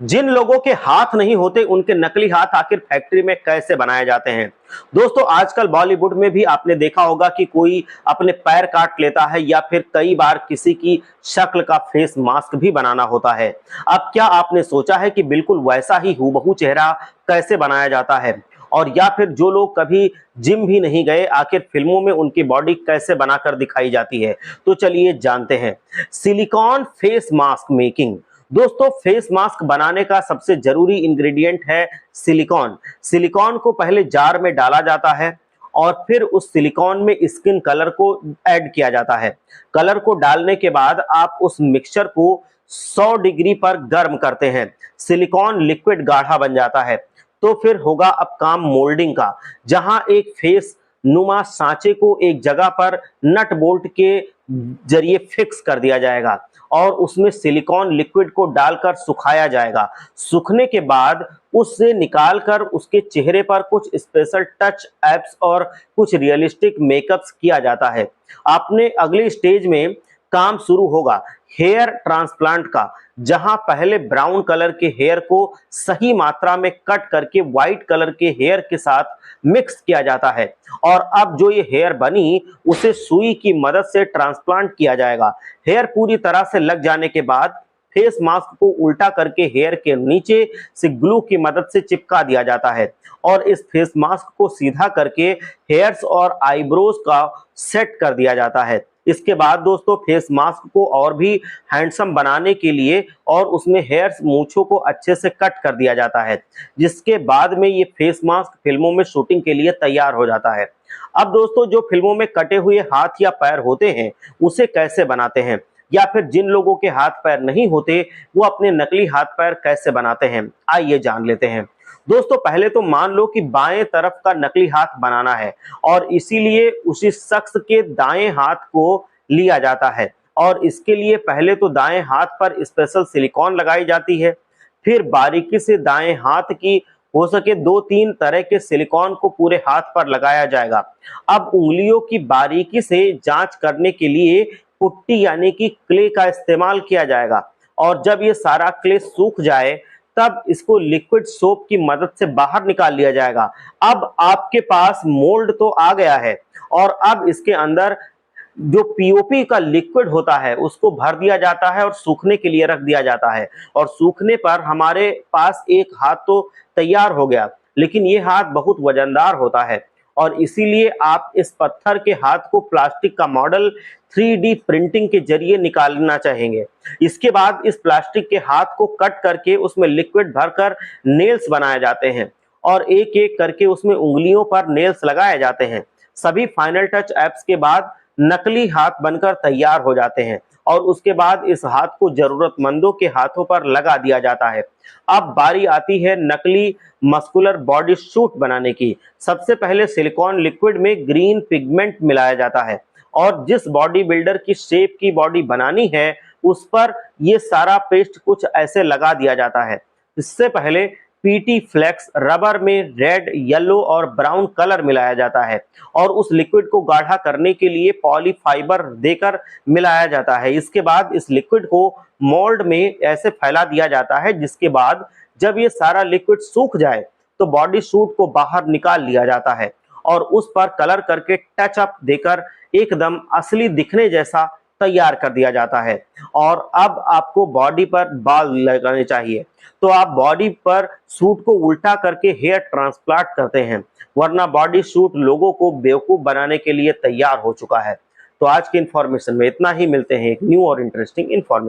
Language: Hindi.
जिन लोगों के हाथ नहीं होते उनके नकली हाथ आखिर फैक्ट्री में कैसे बनाए जाते हैं। दोस्तों, आजकल बॉलीवुड में भी आपने देखा होगा कि कोई अपने पैर काट लेता है या फिर कई बार किसी की शक्ल का फेस मास्क भी बनाना होता है। अब क्या आपने सोचा है कि बिल्कुल वैसा ही हूबहू चेहरा कैसे बनाया जाता है? और या फिर जो लोग कभी जिम भी नहीं गए, आखिर फिल्मों में उनकी बॉडी कैसे बनाकर दिखाई जाती है? तो चलिए जानते हैं। Silicon face mask making. दोस्तों, फेस मास्क बनाने का सबसे जरूरी इंग्रेडिएंट है सिलिकॉन। सिलिकॉन को पहले जार में डाला जाता है और फिर उस सिलिकॉन में स्किन कलर को ऐड किया जाता है। कलर को डालने के बाद आप उस मिक्सचर को 100 डिग्री पर गर्म करते हैं। सिलिकॉन लिक्विड गाढ़ा बन जाता है। तो फिर होगा अब काम मोल्डिंग का, जहां एक फेस नुमा सांचे को एक जगह पर नट बोल्ट के जरिए फिक्स कर दिया जाएगा और उसमें सिलिकॉन लिक्विड को डालकर सुखाया जाएगा। सूखने के बाद उससे निकालकर उसके चेहरे पर कुछ स्पेशल टच एप्स और कुछ रियलिस्टिक मेकअप्स किया जाता है। आपने अगली स्टेज में काम शुरू होगा हेयर ट्रांसप्लांट का, जहां पहले ब्राउन कलर के हेयर को सही मात्रा में कट करके व्हाइट कलर के हेयर के साथ मिक्स किया जाता है और अब जो ये हेयर बनी उसे सुई की मदद से ट्रांसप्लांट किया जाएगा। हेयर पूरी तरह से लग जाने के बाद फेस मास्क को उल्टा करके हेयर के नीचे से ग्लू की मदद से चिपका दिया जाता है और इस फेस मास्क को सीधा करके हेयर्स और आईब्रोज का सेट कर दिया जाता है। इसके बाद दोस्तों, फेस मास्क को और भी हैंडसम बनाने के लिए और उसमें हेयर्स मूंछों को अच्छे से कट कर दिया जाता है, जिसके बाद में ये फेस मास्क फिल्मों में शूटिंग के लिए तैयार हो जाता है। अब दोस्तों, जो फिल्मों में कटे हुए हाथ या पैर होते हैं उसे कैसे बनाते हैं, या फिर जिन लोगों के हाथ पैर नहीं होते वो अपने नकली हाथ पैर कैसे बनाते हैं, आइए जान लेते हैं। दोस्तों, पहले तो मान लो कि बाएं तरफ का नकली हाथ बनाना है और इसीलिए उसी शख्स के दाएं हाथ को लिया जाता है और इसके लिए पहले तो दाएं हाथ पर स्पेशल सिलिकॉन लगाई जाती है। फिर बारीकी से दाएं हाथ की हो सके 2-3 तरह के सिलिकॉन को पूरे हाथ पर लगाया जाएगा। अब उंगलियों की बारीकी से जांच करने के लिए पुट्टी यानी कि क्ले का इस्तेमाल किया जाएगा और जब ये सारा क्ले सूख जाए तब इसको लिक्विड सोप की मदद से बाहर निकाल लिया जाएगा। अब आपके पास मोल्ड तो आ गया है और अब इसके अंदर जो पीओपी का लिक्विड होता है उसको भर दिया जाता है और सूखने के लिए रख दिया जाता है और सूखने पर हमारे पास एक हाथ तो तैयार हो गया, लेकिन ये हाथ बहुत वजनदार होता है और इसीलिए आप इस पत्थर के हाथ को प्लास्टिक का मॉडल 3D प्रिंटिंग के जरिए निकालना चाहेंगे। इसके बाद इस प्लास्टिक के हाथ को कट करके उसमें लिक्विड भरकर नेल्स बनाए जाते हैं और एक एक करके उसमें उंगलियों पर नेल्स लगाए जाते हैं। सभी फाइनल टच एप्स के बाद नकली हाथ बनकर तैयार हो जाते हैं और उसके बाद इस हाथ को जरूरतमंदों के हाथों पर लगा दिया जाता है। अब बारी आती है नकली मस्कुलर बॉडी सूट बनाने की। सबसे पहले सिलिकॉन लिक्विड में ग्रीन पिगमेंट मिलाया जाता है और जिस बॉडी बिल्डर की शेप की बॉडी बनानी है उस पर यह सारा पेस्ट कुछ ऐसे लगा दिया जाता है। इससे पहले पीटी फ्लेक्स रबर में रेड, येलो और ब्राउन कलर मिलाया जाता है और उस लिक्विड को गाढ़ा करने के लिए पॉलीफाइबर देकर मिलाया जाता है। इसके बाद इस लिक्विड को मोल्ड में ऐसे फैला दिया जाता है, जिसके बाद जब ये सारा लिक्विड सूख जाए तो बॉडी सूट को बाहर निकाल लिया जाता है और उस पर कलर करके टच अप देकर एकदम असली दिखने जैसा तैयार कर दिया जाता है। और अब आपको बॉडी पर बाल लगाने चाहिए तो आप बॉडी पर सूट को उल्टा करके हेयर ट्रांसप्लांट करते हैं, वरना बॉडी सूट लोगों को बेवकूफ बनाने के लिए तैयार हो चुका है। तो आज के इंफॉर्मेशन में इतना ही। मिलते हैं एक न्यू और इंटरेस्टिंग इंफॉर्मेशन।